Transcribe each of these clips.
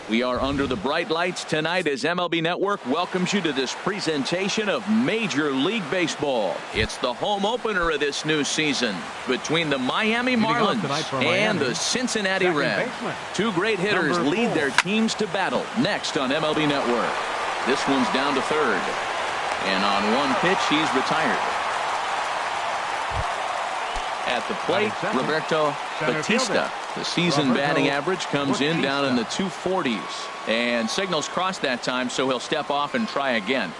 We are under the bright lights tonight as MLB Network welcomes you to this presentation of Major League Baseball. It's the home opener of this new season between the Miami Marlins and the Cincinnati Reds. Two great hitters lead their teams to battle next on MLB Network. This one's down to third. And on one pitch, he's retired. At the plate, Roberto Batista. The season batting average comes in down in the 240s. And signals crossed that time, so he'll step off and try again.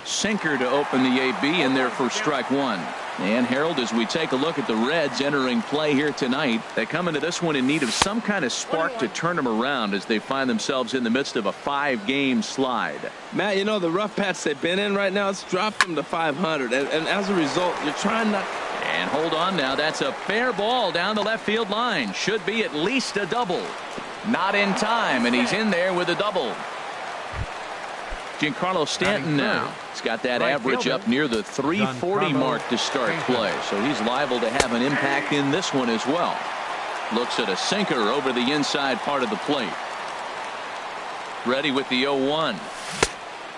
Sinker to open the AB in there for strike one. And Harold, as we take a look at the Reds entering play here tonight, they come into this one in need of some kind of spark to turn them around as they find themselves in the midst of a 5-game slide. Matt, you know, the rough patch they've been in right now, it's dropped them to 500. And as a result, you're trying not. And hold on now. That's a fair ball down the left field line. Should be at least a double. Not in time, and he's in there with a double. Giancarlo Stanton now. He's got that average up near the 340 mark to start play. So he's liable to have an impact in this one as well. Looks at a sinker over the inside part of the plate. Ready with the 0-1.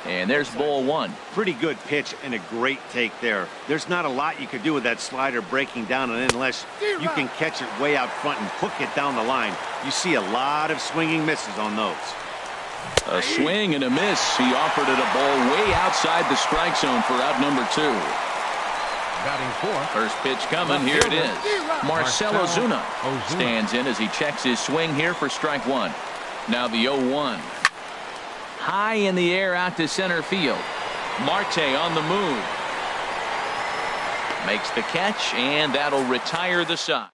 And there's ball one. Pretty good pitch and a great take there. There's not a lot you could do with that slider breaking down unless you can catch it way out front and hook it down the line. You see a lot of swinging misses on those. A swing and a miss. He offered it a ball way outside the strike zone for out number 2. First pitch coming. Here it is. Marcell Ozuna stands in as he checks his swing here for strike one. Now the 0-1. High in the air out to center field. Marte on the move. Makes the catch, and that'll retire the side.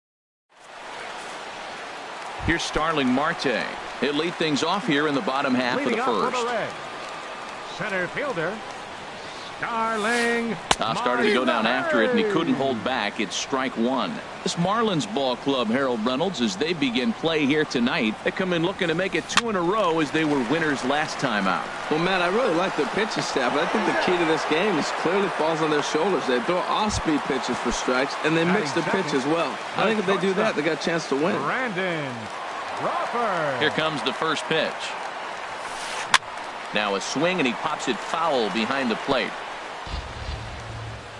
Here's Starling Marte. He'll lead things off here in the bottom half of the first. Center fielder Starling. Started to go down after it, and he couldn't hold back. It's strike one. This Marlins ball club, Harold Reynolds, as they begin play here tonight, they come in looking to make it 2 in a row as they were winners last time out. Well, Matt, I really like their pitching staff, but I think the key to this game is clearly falls on their shoulders. They throw off-speed pitches for strikes, and they mix the pitch as well. I think if they do that, they got a chance to win. Brandon Crawford. Here comes the first pitch. Now a swing, and he pops it foul behind the plate.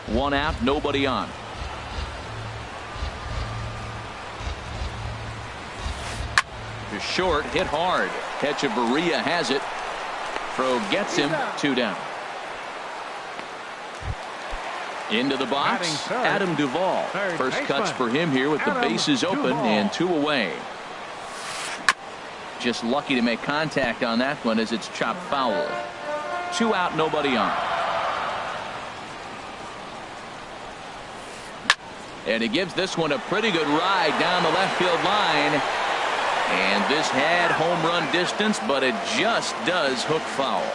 1 out, nobody on. To short, hit hard. Hechavarria has it. Throw gets him. 2 down. Into the box, Adam Duvall. First cuts for him here with the bases open and 2 away. Just lucky to make contact on that one as it's chopped foul. 2 out, nobody on. And he gives this one a pretty good ride down the left field line. And this had home run distance, but it just does hook foul.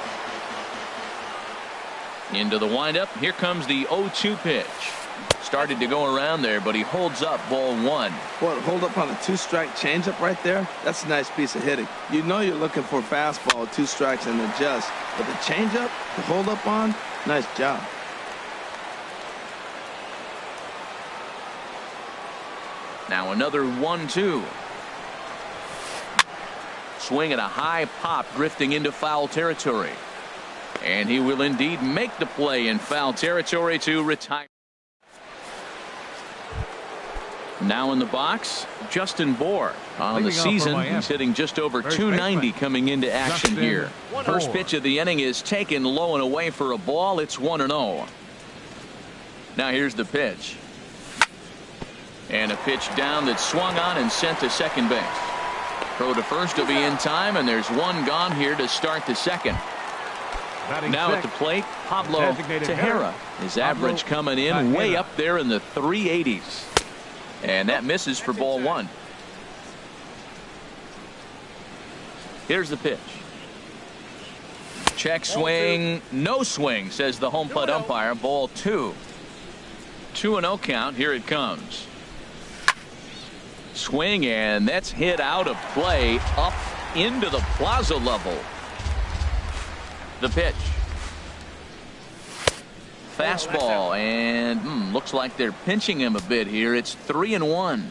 Into the windup. Here comes the 0-2 pitch. Started to go around there, but he holds up ball one. Well, hold up on a 2-strike changeup right there. That's a nice piece of hitting. You know you're looking for a fastball, 2 strikes and adjust. But the changeup, the hold up on, nice job. Now another 1-2. Swing at a high pop, drifting into foul territory. And he will indeed make the play in foul territory to retire. Now in the box, Justin Bour. On the season, he's hitting just over 290 coming into action here. First pitch of the inning is taken low and away for a ball. It's 1-0. Now here's the pitch. And a pitch down that's swung on and sent to second base. Throw to first will be in time, and there's 1 gone here to start the second. Now at the plate, Pablo Tejera. His average coming in way up there in the 380s. And that misses for ball one. Here's the pitch. Check swing, no swing, says the home plate umpire. Ball 2. 2-0 count. Here it comes. Swing, and that's hit out of play up into the plaza level. The pitch. Fastball, and looks like they're pinching him a bit here. It's 3-1.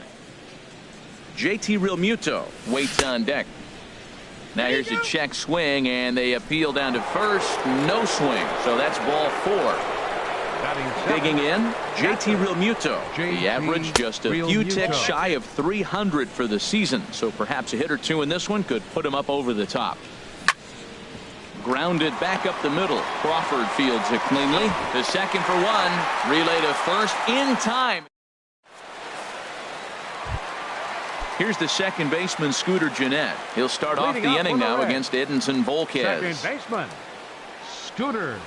JT Realmuto waits on deck. Now here's a check swing, and they appeal down to first. No swing, so that's ball 4. Digging in, JT Realmuto. The average just a few ticks shy of 300 for the season, so perhaps a hit or two in this one could put him up over the top. Grounded back up the middle. Crawford fields it cleanly. The second for one. Relay to first in time. Here's the second baseman, Scooter Gennett. He'll start off the inning now against Edinson Volquez. Second baseman, Scooter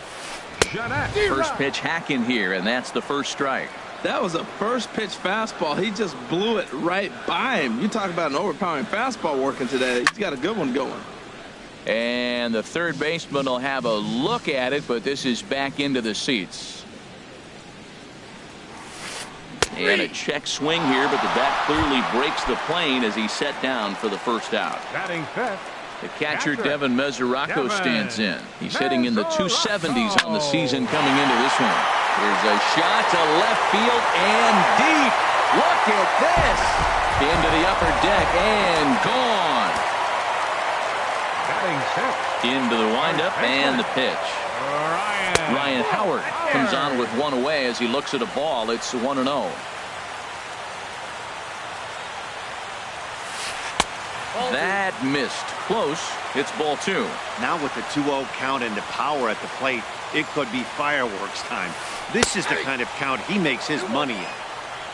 Gennett. First pitch hack in here, and that's the first strike. That was a first pitch fastball. He just blew it right by him. You talk about an overpowering fastball working today. He's got a good one going. And the third baseman will have a look at it, but this is back into the seats. And a check swing here, but the bat clearly breaks the plane as he's set down for the first out. Batting fifth. The catcher, Devin Mesoraco, stands in. He's hitting in the 270s on the season coming into this one. Here's a shot to left field and deep. Look at this. Into the upper deck and gone. Into the windup and the pitch. Ryan Howard comes on with one away as he looks at a ball. It's 1-0. That missed. Close. It's ball 2. Now with the 2-0 count and the power at the plate, it could be fireworks time. This is the kind of count he makes his money in.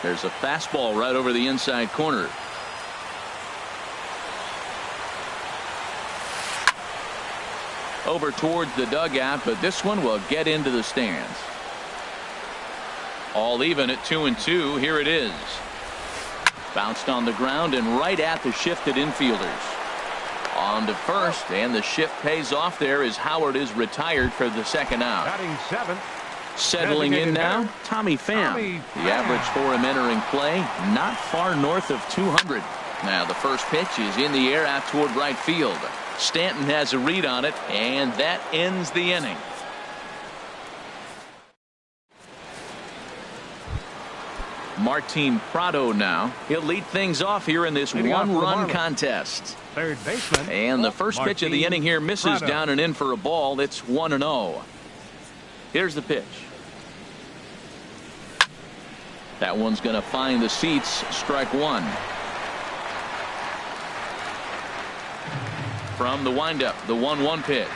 There's a fastball right over the inside corner. Over towards the dugout, but this one will get into the stands. All even at 2-2. Here it is. Bounced on the ground and right at the shifted infielders. On to first, and the shift pays off there as Howard is retired for the second out. Batting seventh. Settling in now, Tommy Pham. The average for him entering play, not far north of 200. Now the first pitch is in the air out toward right field. Stanton has a read on it, and that ends the inning. Martin Prado now. He'll lead things off here in this one-run contest. Third baseman. And the first pitch of the inning here misses down and in for a ball. It's 1-0. Here's the pitch. That one's going to find the seats. Strike one. From the windup, the 1-1 pitch.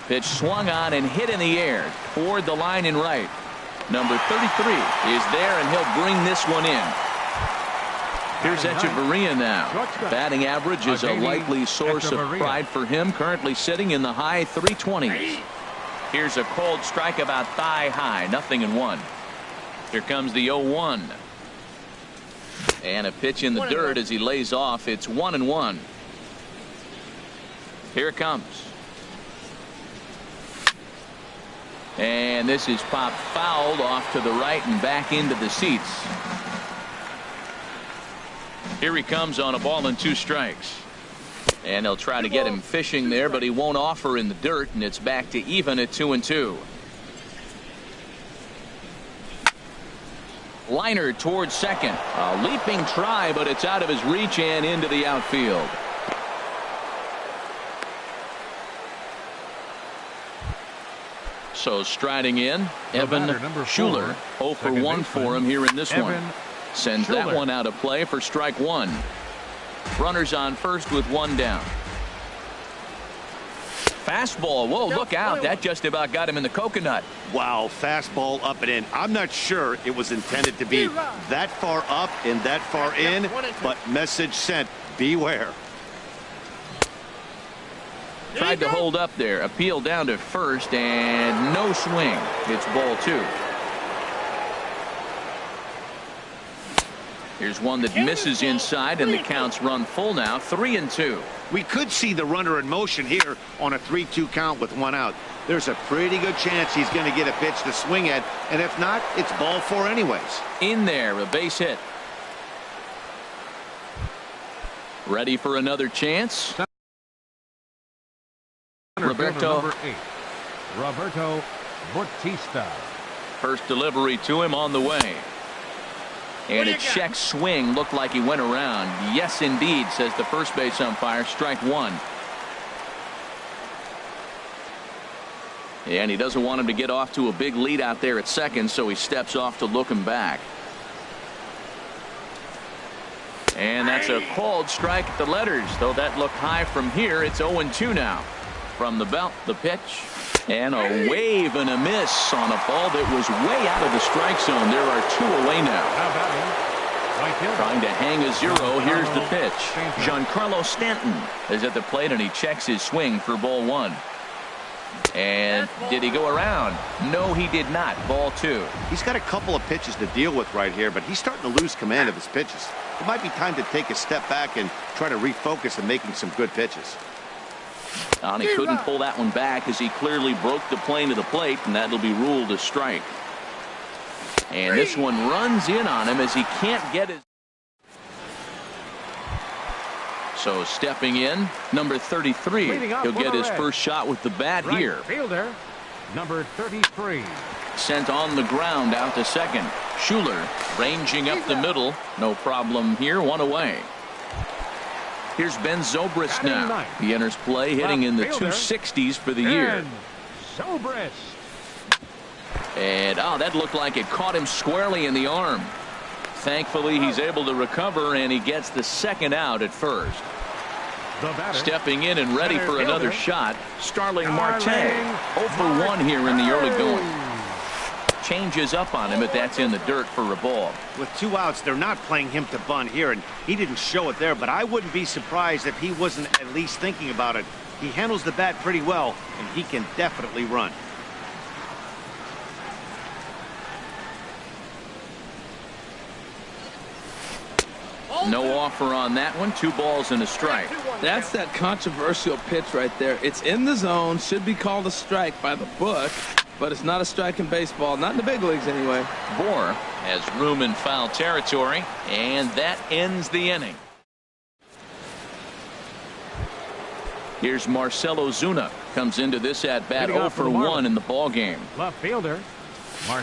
Pitch swung on and hit in the air toward the line and right. Number 33 is there, and he'll bring this one in. Here's Echeverria now. Batting average is a likely source of pride for him, currently sitting in the high 320s. Here's a cold strike about thigh high, 0-1. Here comes the 0-1. And a pitch in the dirt as he lays off. It's 1-1. Here it comes. And this is popped fouled off to the right and back into the seats. Here he comes on a ball and 2 strikes. And they'll try to get him fishing there, but he won't offer in the dirt, and it's back to even at 2-2. Liner towards second. A leaping try, but it's out of his reach and into the outfield. So striding in, Evan Schuler. 0 for 1 for him here in this one. Sends that one out of play for strike one. Runners on first with 1 down. Fastball. Whoa, look out. That just about got him in the coconut. Wow, fastball up and in. I'm not sure it was intended to be that far up and that far in, but message sent. Beware. Tried to hold up there. Appeal down to first, and no swing. It's ball 2. Here's one that misses inside, and the count's run full now. 3-2. We could see the runner in motion here on a 3-2 count with 1 out. There's a pretty good chance he's going to get a pitch to swing at, and if not, it's ball 4 anyways. In there, a base hit. Ready for another chance. Roberto Bautista. First delivery to him on the way. And a check swing looked like he went around. Yes, indeed, says the first base umpire. Strike one. And he doesn't want him to get off to a big lead out there at second, so he steps off to look him back. And that's a called strike at the letters, though that looked high from here. It's 0-2 now. From the belt, the pitch. And a wave and a miss on a ball that was way out of the strike zone. There are two away now. Trying to hang a zero. Here's the pitch. Giancarlo Stanton is at the plate, and he checks his swing for ball one. And did he go around? No, he did not. Ball two. He's got a couple of pitches to deal with right here, but he's starting to lose command of his pitches. It might be time to take a step back and try to refocus on making some good pitches. And he couldn't pull that one back as he clearly broke the plane to the plate, and that'll be ruled a strike. And this one runs in on him as he can't get his. So stepping in, number 33. He'll get his first shot with the bat here. Fielder, number 33. Sent on the ground out to second. Schuler ranging up the middle. No problem here. One away. Here's Ben Zobrist now. He enters play hitting in the 260s for the year. Zobrist. And that looked like it caught him squarely in the arm. Thankfully, he's able to recover, and he gets the second out at first. Stepping in and ready for another shot, Starling Marte. 0 for 1 here in the early going. Changes up on him, but that's in the dirt for a ball. With 2 outs, they're not playing him to bunt here, and he didn't show it there, but I wouldn't be surprised if he wasn't at least thinking about it. He handles the bat pretty well, and he can definitely run. No offer on that one. 2 balls and a strike. That's that controversial pitch right there. It's in the zone, should be called a strike by the book, but it's not a strike in baseball, not in the big leagues anyway. Bohr has room in foul territory, and that ends the inning. Here's Marcell Ozuna. Comes into this at bat 0 for 1 in the ball game. Left fielder.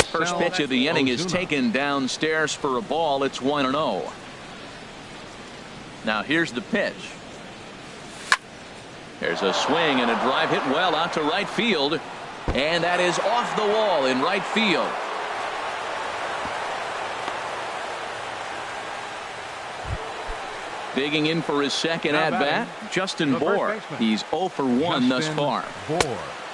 First pitch of the inning is taken downstairs for a ball. It's 1-0. Now here's the pitch. There's a swing and a drive hit well out to right field. And that is off the wall in right field. Digging in for his second at-bat, Justin Bohr. He's 0 for 1 thus far.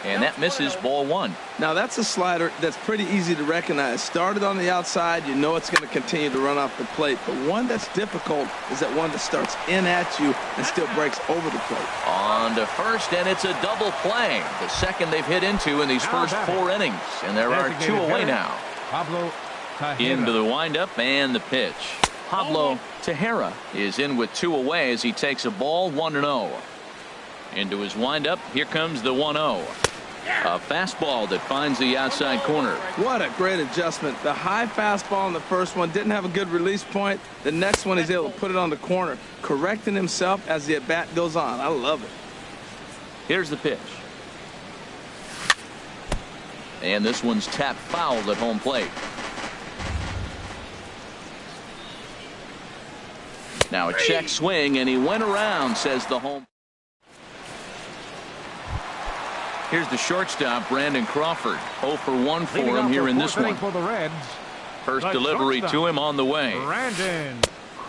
And that misses ball 1. Now that's a slider that's pretty easy to recognize. Started on the outside, you know it's going to continue to run off the plate. But one that's difficult is that one that starts in at you and still breaks over the plate. On to first, and it's a double play. The second they've hit into in these first 4 innings. And there are 2 away now. Into the windup and the pitch. Pablo Tejera is in with 2 away as he takes a ball 1-0. Into his windup. Here comes the 1-0. A fastball that finds the outside corner. What a great adjustment. The high fastball in the first one didn't have a good release point. The next one he's able to put it on the corner, correcting himself as the at-bat goes on. I love it. Here's the pitch. And this one's tapped foul at home plate. Now a check swing, and he went around, says the home. Here's the shortstop, Brandon Crawford. 0 for 1 for him here in this one. First delivery to him on the way.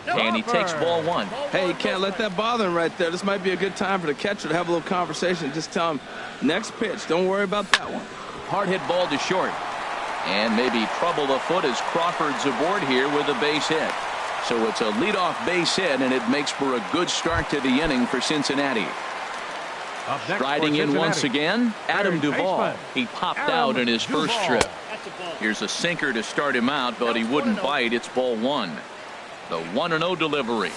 And he takes ball 1. Hey, you can't let that bother him right there. This might be a good time for the catcher to have a little conversation. Just tell him, next pitch, don't worry about that one. Hard hit ball to short. And maybe trouble afoot as Crawford's aboard here with a base hit. So it's a leadoff base hit, and it makes for a good start to the inning for Cincinnati. Striding in once again, Adam Duvall. He popped out in his first trip. Here's a sinker to start him out, but he wouldn't bite. It's ball 1. The 1-0 delivery.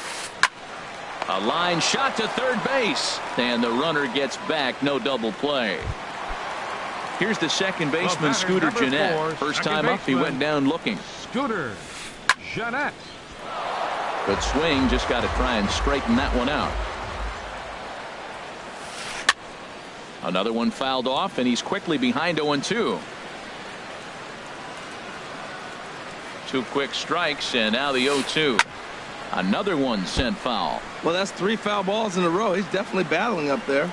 A line shot to third base, and the runner gets back. No double play. Here's the second baseman, Scooter Gennett. First time up, he went down looking. Scooter Gennett. Good swing, just got to try and straighten that one out. Another one fouled off, and he's quickly behind 0-2. 2 quick strikes, and now the 0-2. Another one sent foul. Well, that's 3 foul balls in a row. He's definitely battling up there.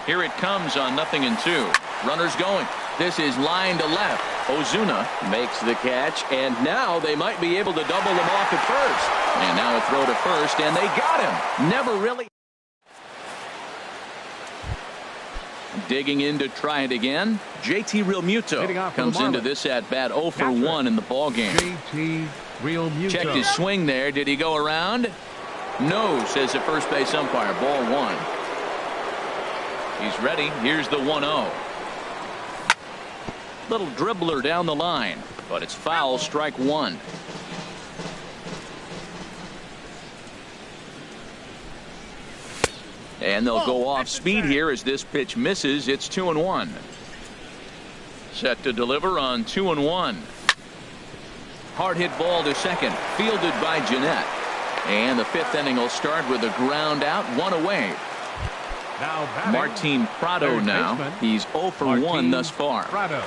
Here it comes on 0-2. Runners going. This is line to left. Ozuna makes the catch, and now they might be able to double them off at first. And now a throw to first, and they got him. Never really. Digging in to try it again. JT Realmuto comes into this at bat 0 for 1 in the ball game. JT Realmuto. Checked his swing there. Did he go around? No, says the first base umpire. Ball 1. He's ready. Here's the 1-0. Little dribbler down the line, but it's foul. Strike 1. And they'll go off speed here as this pitch misses. It's 2-1. Set to deliver on 2-1. Hard hit ball to second, fielded by Jeanette. And the 5th inning will start with a ground out, 1 away. Now Martin Prado now. He's 0 for 1 thus far. Prado.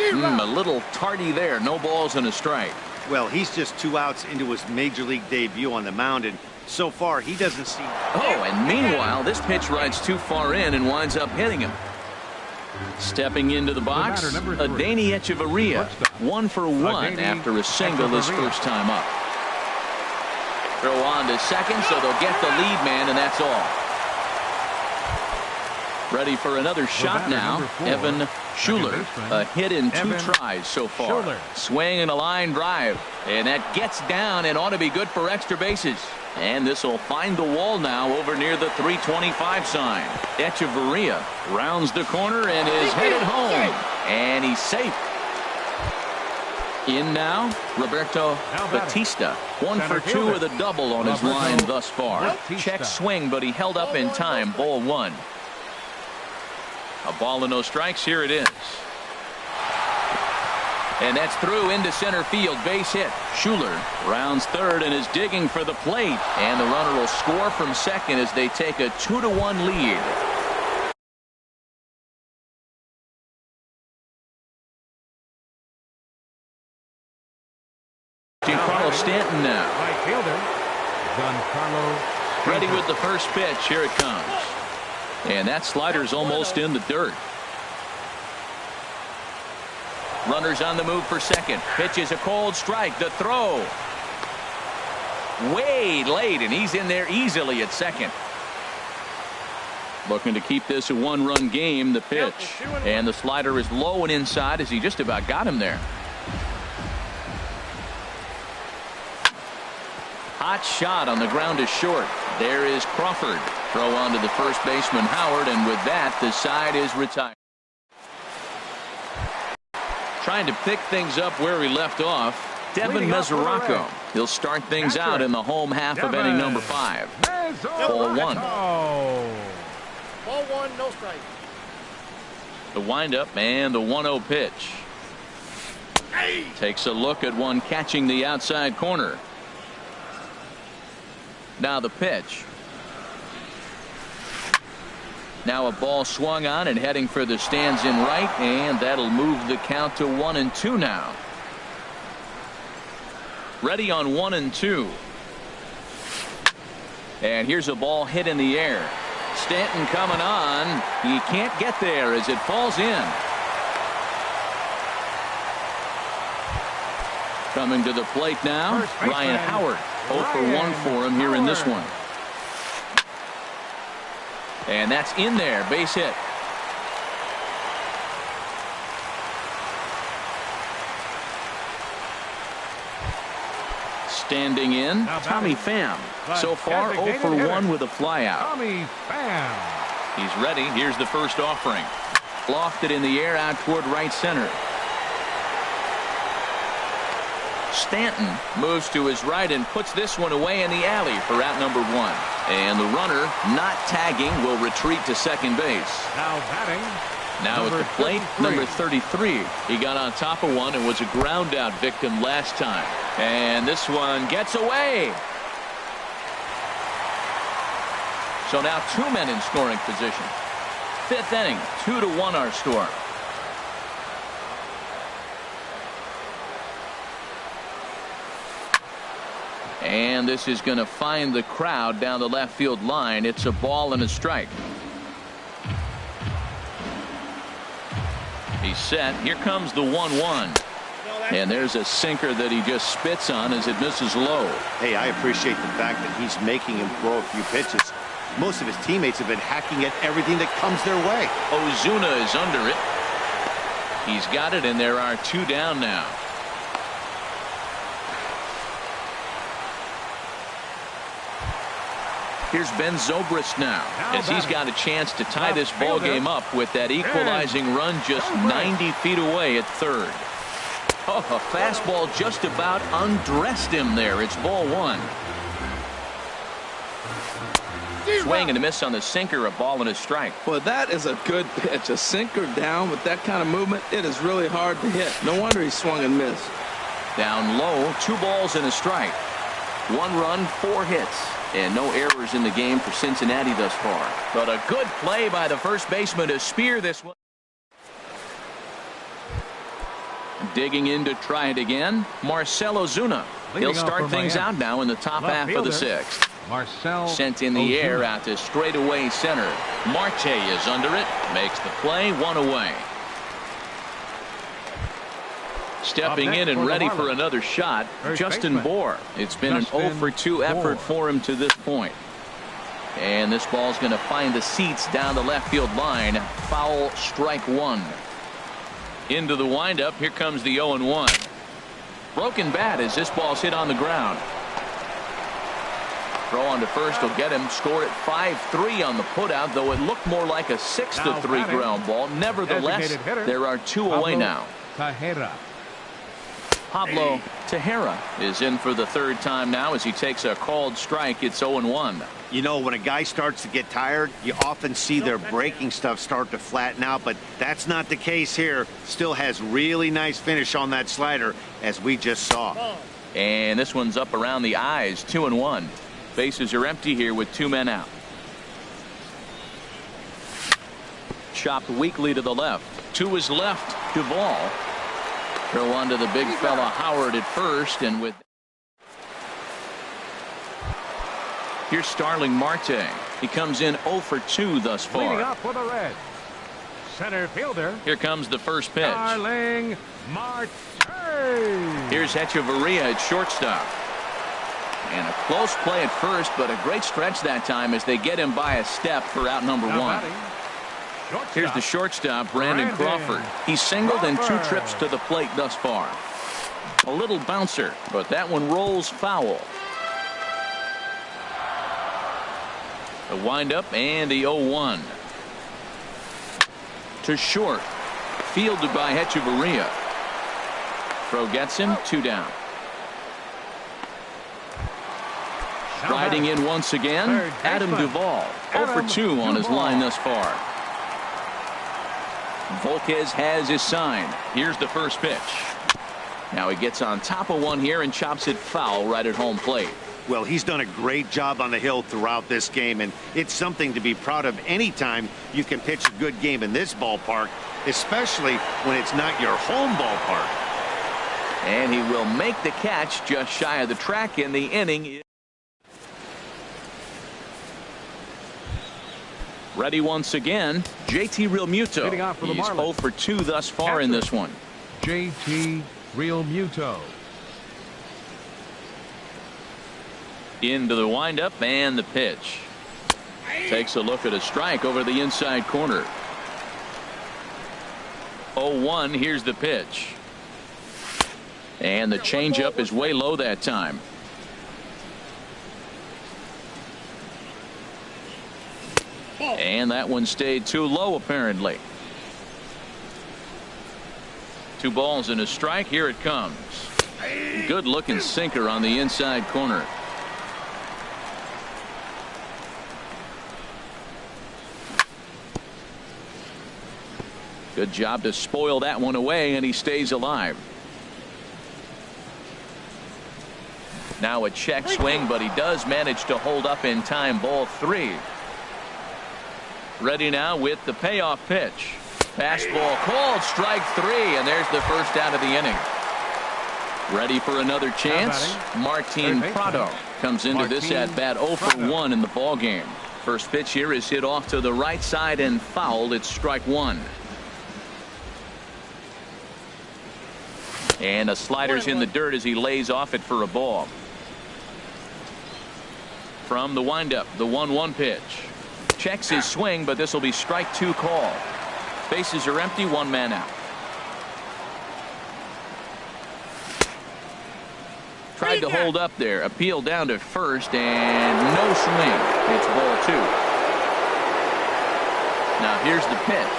A little tardy there. No balls and a strike. Well, he's just 2 outs into his major league debut on the mound, and so far he doesn't see. Oh, and meanwhile, this pitch rides too far in and winds up hitting him. Stepping into the box, Adeiny Echeverria, 1 for 1 after a single his first time up. Throw on to second, so they'll get the lead man, and that's all. Ready for another shot now. Evan Schuler, a hit in 2 tries so far. Swing and a line drive, and that gets down and ought to be good for extra bases. And this will find the wall now over near the 325 sign. Echeverria rounds the corner and is headed home, and he's safe. In now, Roberto Batista, 1 for 2 with a double on his line thus far. Check swing, but he held up in time. Ball 1. A ball and no strikes. Here it is. And that's through into center field. Base hit. Schuler rounds third and is digging for the plate. And the runner will score from second as they take a 2-1 lead. Giancarlo Stanton now. Right fielder, Giancarlo. Ready with the first pitch. Here it comes. And that slider's almost in the dirt. Runners on the move for second. Pitch is a cold strike. The throw. Way late, and he's in there easily at second. Looking to keep this a 1-run game. The pitch. And the slider is low and inside as he just about got him there. Hot shot on the ground is short. There is Crawford. Throw on to the first baseman Howard, and with that the side is retired. Trying to pick things up where we left off. Devin Mesoraco. He'll start things out in the home half of inning number 5. Ball 1. Ball 1, no strike. The windup and the 1-0 pitch. Takes a look at one catching the outside corner. Now the pitch. Now a ball swung on and heading for the stands in right, and that'll move the count to 1-2 now. Ready on 1-2. And here's a ball hit in the air. Stanton coming on. He can't get there as it falls in. Coming to the plate now, Ryan Howard. 0 for 1 for him here in this one. And that's in there. Base hit. Standing in, Tommy Pham. So far 0 for 1 with a flyout. Tommy Pham. He's ready. Here's the first offering. Lofted in the air out toward right center. Stanton moves to his right and puts this one away in the alley for out number 1. And the runner, not tagging, will retreat to second base. Now batting. Now at the plate, number 33. He got on top of one and was a ground out victim last time. And this one gets away. So now 2 men in scoring position. 5th inning, 2-1 our score. And this is going to find the crowd down the left field line. It's a ball and a strike. He's set. Here comes the 1-1. And there's a sinker that he just spits on as it misses low. Hey, I appreciate the fact that he's making him throw a few pitches. Most of his teammates have been hacking at everything that comes their way. Ozuna is under it. He's got it, and there are 2 down now. Here's Ben Zobrist now as he's got a chance to tie this ball game up with that equalizing run just 90 feet away at third. Oh, a fastball just about undressed him there. It's ball 1. Swing and a miss on the sinker, a ball and a strike. Well, that is a good pitch. A sinker down with that kind of movement, it is really hard to hit. No wonder he swung and missed. Down low, 2 balls and a strike. 1 run, 4 hits. And no errors in the game for Cincinnati thus far. But a good play by the first baseman to spear this one. Digging in to try it again, Marcell Ozuna. He'll start things out now in the top half of the 6th. Marcell sent in the air out to straightaway center. Marte is under it, makes the play, 1 away. Stepping in and ready for another shot, Justin Bour. It's been an 0 for 2 effort for him to this point. And this ball's going to find the seats down the left field line. Foul, strike 1. Into the windup. Here comes the 0-1. Broken bat as this ball's hit on the ground. Throw on to first will get him. Scored at 5-3 on the putout, though it looked more like a 6-3 ground ball. Nevertheless, there are 2 away now. Pablo Tejera is in for the 3rd time now as he takes a called strike. It's 0-1. You know, when a guy starts to get tired, you often see their breaking stuff start to flatten out, but that's not the case here. Still has really nice finish on that slider, as we just saw. And this one's up around the eyes. 2-1. Bases are empty here with 2 men out. Chopped weakly to the left. To his left, Duvall. Throw on to the big fella Howard at first, and with here's Starling Marte. He comes in 0 for 2 thus far. Leading up for the Reds, center fielder. Here comes the first pitch. Starling Marte. Here's Hechavarria at shortstop. And a close play at first, but a great stretch that time as they get him by a step for out number 1. Here's the shortstop, Brandon Crawford. He's singled in 2 trips to the plate thus far. A little bouncer, but that one rolls foul. The windup and the 0-1. To short. Fielded by Hechavarria. Throw gets him, 2 down. Striding in once again, Adam Duvall. 0 for 2 on his line thus far. Volquez has his sign. Here's the first pitch. Now he gets on top of one here and chops it foul right at home plate. Well, he's done a great job on the hill throughout this game, and it's something to be proud of anytime you can pitch a good game in this ballpark, especially when it's not your home ballpark. And he will make the catch just shy of the track in the inning. Ready once again, JT Realmuto. He's 0 for 2 thus far in this one. JT Realmuto. Into the windup and the pitch. Takes a look at a strike over the inside corner. 0-1. Here's the pitch. And the changeup is way low that time. And that one stayed too low apparently. 2 balls and a strike. Here it comes. Good looking sinker on the inside corner. Good job to spoil that one away, and he stays alive. Now a check swing, but he does manage to hold up in time. Ball 3. Ready now with the payoff pitch. Fastball called, strike 3, and there's the first out of the inning. Ready for another chance. Martin Prado comes into this at bat 0 for 1 in the ball game. First pitch here is hit off to the right side and fouled. It's strike one. And a slider's in the dirt as he lays off it for a ball. From the windup, the 1-1 pitch. Checks his swing, but this will be strike two call. Bases are empty, one man out. Tried to hold up there. Appeal down to first and no swing. It's ball two. Now here's the pitch.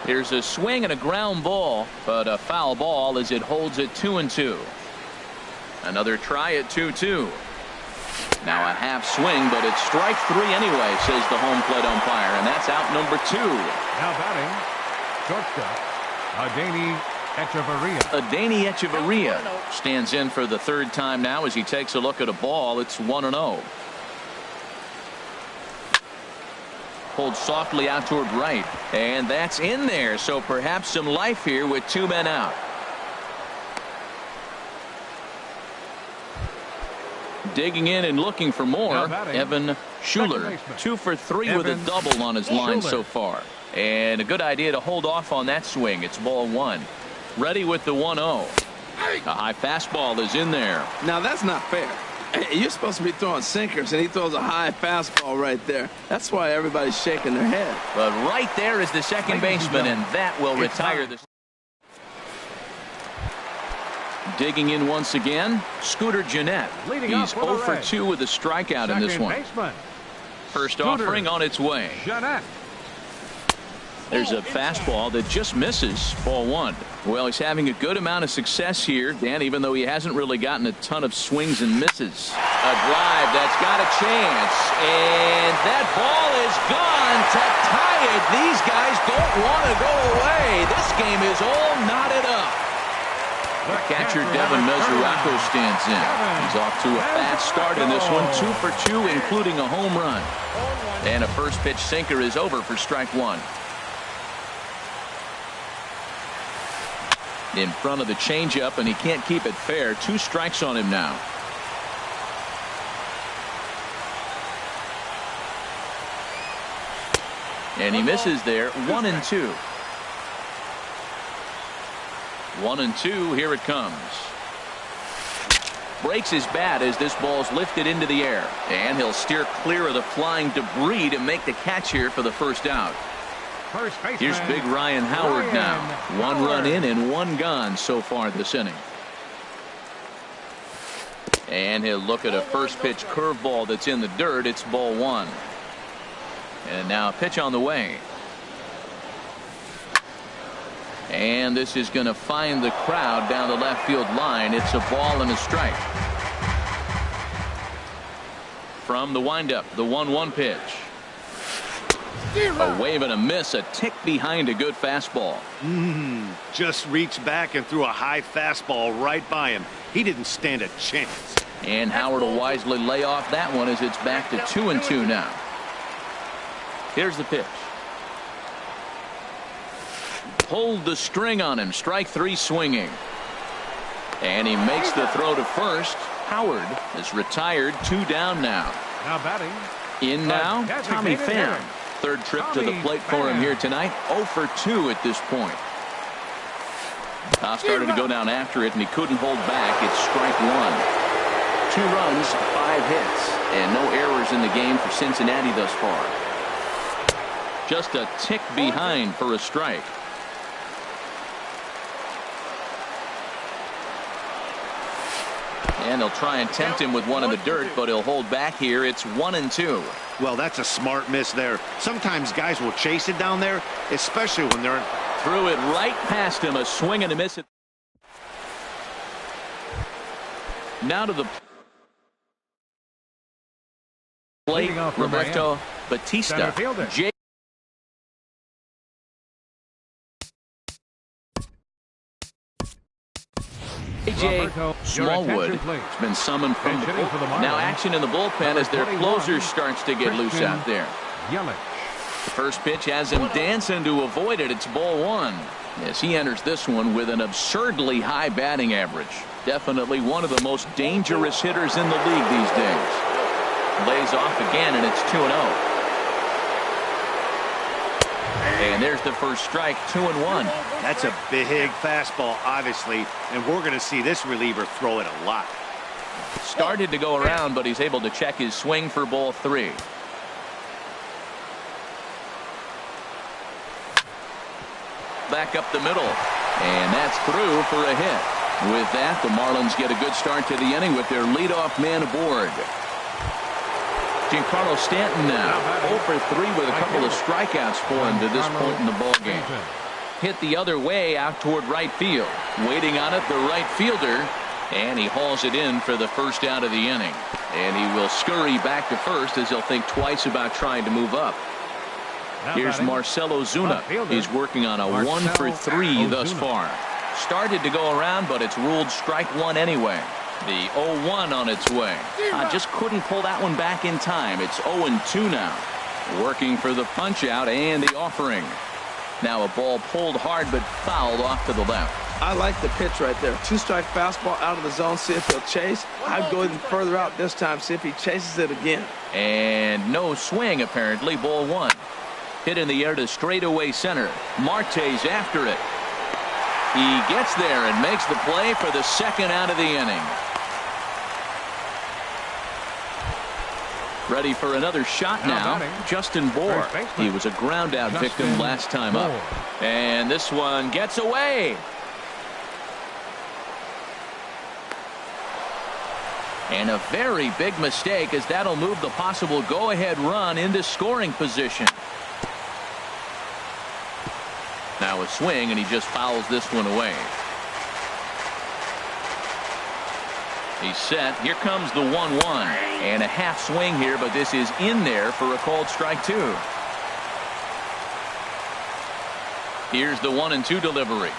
Here's a swing and a ground ball, but a foul ball as it holds it 2-2. Another try at 2-2. Now a half swing, but it's strike three anyway, says the home plate umpire, and that's out number two. Now batting, shortstop, Adani Echeverria stands in for the third time now as he takes a look at a ball. It's 1-0. Pulled softly out toward right, and that's in there, so perhaps some life here with two men out. Digging in and looking for more, Evan Schuler, 2 for 3 with a double on his line so far. And a good idea to hold off on that swing. It's ball one. Ready with the 1-0. A high fastball is in there. Now that's not fair. You're supposed to be throwing sinkers, and he throws a high fastball right there. That's why everybody's shaking their head. But right there is the second baseman, and that will retire this. Digging in once again, Scooter Gennett. He's 0 for 2 with a strikeout in this one. First offering on its way. There's a fastball that just misses. Ball one. Well, he's having a good amount of success here, Dan, even though he hasn't really gotten a ton of swings and misses. A drive that's got a chance, and that ball is gone to tie it. These guys don't want to go away. This game is all knotted up. Catcher Devin Mesoraco stands in. He's off to a fast start in this one, 2 for 2, including a home run. And a first pitch sinker is over for strike one. In front of the changeup, and he can't keep it fair. 2 strikes on him now. And he misses there. 1-2. 1-2. Here it comes. Breaks his bat as this ball's lifted into the air, and he'll steer clear of the flying debris to make the catch here for the first out. Here's big Ryan Howard now. 1 run in and 1 gone so far this inning. And he'll look at a first pitch curveball that's in the dirt. It's ball one. And now a pitch on the way. And this is going to find the crowd down the left field line. It's a ball and a strike. From the windup, the 1-1 pitch. A wave and a miss, a tick behind a good fastball. Just reached back and threw a high fastball right by him. He didn't stand a chance. And Howard will wisely lay off that one as it's back to 2-2 now. Here's the pitch. Pulled the string on him. Strike three swinging. And he makes the throw to first. Howard is retired. 2 down now. Now batting. In now, Tommy Pham. Third trip to the plate for him here tonight. 0 for 2 at this point. Started to go down after it, and he couldn't hold back. It's strike one. 2 runs, 5 hits, and no errors in the game for Cincinnati thus far. Just a tick behind for a strike. And they'll try and tempt him with one in the dirt, but he'll hold back here. It's 1-2. Well, that's a smart miss there. Sometimes guys will chase it down there, especially when they're... Threw it right past him. A swing and a miss. Now to the plate, Roberto Batista. AJ Smallwood has been summoned from the bullpen. Now action in the bullpen as their closer starts to get loose out there. The first pitch has him dancing to avoid it. It's ball one. as he enters this one with an absurdly high batting average. Definitely one of the most dangerous hitters in the league these days. Lays off again, and it's 2-0. And there's the first strike, 2-1. That's a big fastball, obviously, and we're going to see this reliever throw it a lot. Started to go around, but he's able to check his swing for ball 3. Back up the middle, and that's through for a hit. With that, the Marlins get a good start to the inning with their leadoff man aboard. Giancarlo Stanton now 0 for 3 with a couple of strikeouts for him to this point in the ballgame. Hit the other way out toward right field. Waiting on it, the right fielder, and he hauls it in for the first out of the inning. And he will scurry back to first as he'll think twice about trying to move up. Here's Marcell Ozuna. He's working on a 1 for 3 thus far. Started to go around, but it's ruled strike 1 anyway. The 0-1 on its way. Just couldn't pull that one back in time. It's 0-2 now. Working for the punch out and the offering. Now a ball pulled hard but fouled off to the left. I like the pitch right there. 2-strike fastball out of the zone. See if he'll chase. I'd go even further out this time. See if he chases it again. And no swing apparently. Ball 1. Hit in the air to straightaway center. Marte's after it. He gets there and makes the play for the second out of the inning. Ready for another shot now. Justin Bour. He was a ground out victim last time up. And this one gets away. And a very big mistake, as that'll move the possible go-ahead run into scoring position. Now a swing, and he just fouls this one away. He's set. Here comes the 1-1. And a half swing here, but this is in there for a called strike 2. Here's the 1-2 delivery.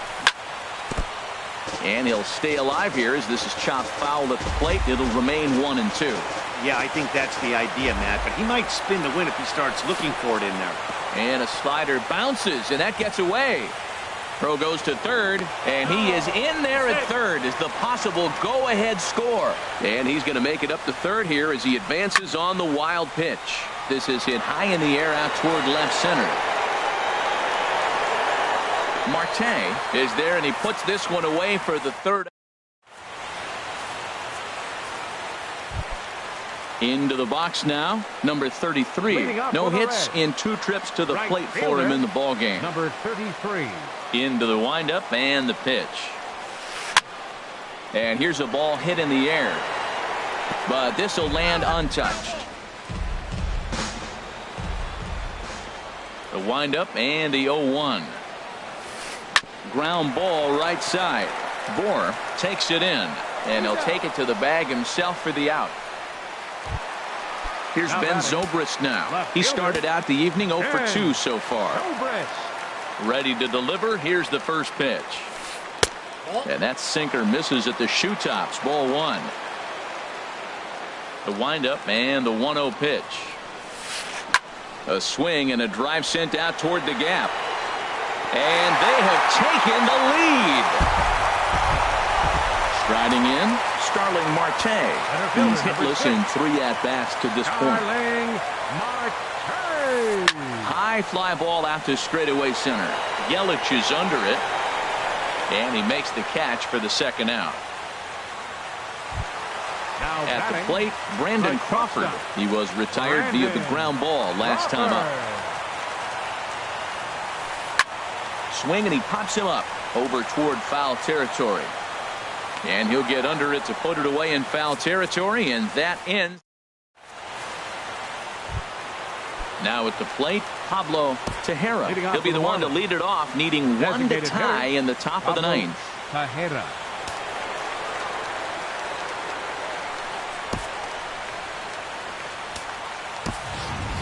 And he'll stay alive here as this is chopped foul at the plate. It'll remain 1-2. Yeah, I think that's the idea, Matt, but he might spin the win if he starts looking for it in there. And a slider bounces, and that gets away. Throw goes to third, and he is in there at third as the possible go-ahead score. And he's going to make it up to third here as he advances on the wild pitch. This is hit high in the air out toward left center. Marte is there, and he puts this one away for the third. Into the box now, number 33. No hits in 2 trips to the plate for him in the ballgame. Number 33. Into the windup and the pitch. And here's a ball hit in the air. But this will land untouched. The windup and the 0-1. Ground ball right side. Bour takes it in, and he'll take it to the bag himself for the out. Here's Ben Zobrist now. He started out the evening 0 for 2 so far. Ready to deliver. Here's the first pitch. And that sinker misses at the shoe tops. Ball 1. The windup and the 1-0 pitch. A swing and a drive sent out toward the gap. And they have taken the lead. Striding in, Starling Marte. He's hitless in 3 at-bats to this point. High fly ball out to straightaway center. Yelich is under it. And he makes the catch for the second out. At the plate, Brandon Crawford. He was retired via the ground ball last time up. Swing, and he pops him up over toward foul territory. And he'll get under it to put it away in foul territory, and that ends. Now at the plate, Pablo Tejera. He'll be the one to lead it off, needing 1 to tie in the top of the 9th. Tejera.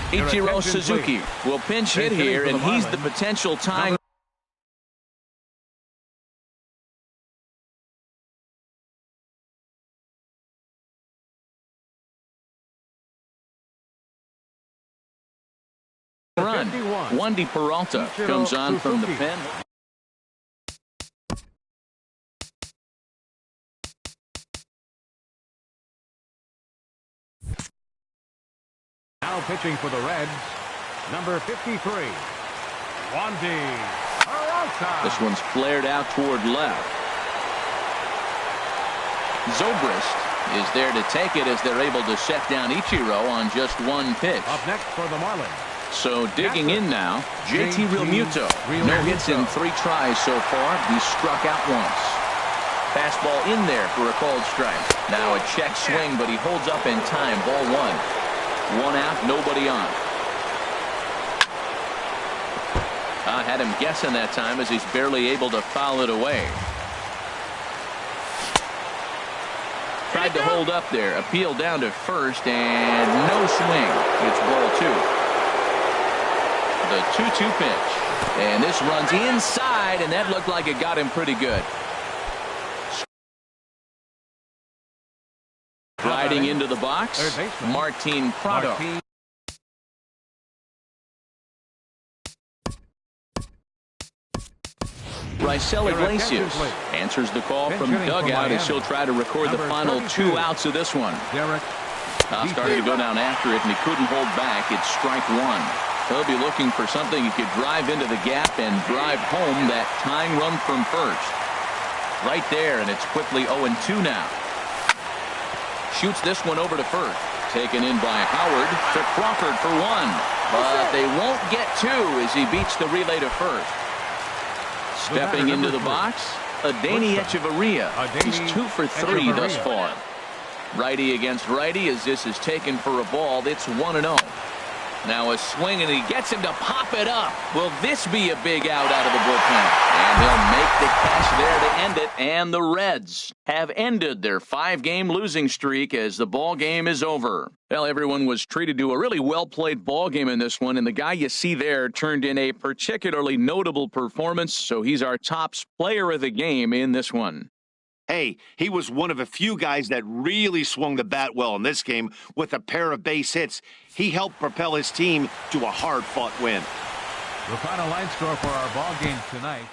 Ichiro Suzuki will pinch hit here, and he's the potential tying run. Wandy Peralta comes on from the pen. Now pitching for the Reds, number 53, Wandy Peralta. This one's flared out toward left. Zobrist is there to take it as they're able to set down Ichiro on just one pitch. Up next for the Marlins. So digging in now, JT Realmuto. No hits in 3 tries so far. He struck out once. Fastball in there for a called strike. Now a check swing, but he holds up in time. Ball 1. 1 out, nobody on. I had him guessing that time as he's barely able to foul it away. Tried to hold up there. Appeal down to first and no swing. It's ball 2. The 2-2 pitch. And this runs inside, and that looked like it got him pretty good. Riding into the box, Martin Prado. Raisel Iglesias answers the call from dugout as he'll try to record the final 2 outs of this one. Started to go down after it, and he couldn't hold back. It's strike 1. He'll be looking for something he could drive into the gap and drive home that tying run from first. Right there, and it's quickly 0-2 now. Shoots this one over to first. Taken in by Howard to Crawford for 1. But they won't get 2 as he beats the relay to first. Stepping into the box, Adeiny Echeverria. He's 2 for 3 thus far. Righty against righty as this is taken for a ball. It's 1-0. Now a swing, and he gets him to pop it up. Will this be a big out of the bullpen? And he'll make the catch there to end it. And the Reds have ended their 5-game losing streak as the ball game is over. Well, everyone was treated to a really well-played ball game in this one, and the guy you see there turned in a particularly notable performance, so he's our top player of the game in this one. Hey, he was one of a few guys that really swung the bat well in this game with a pair of base hits. He helped propel his team to a hard-fought win. The final line score for our ball game tonight.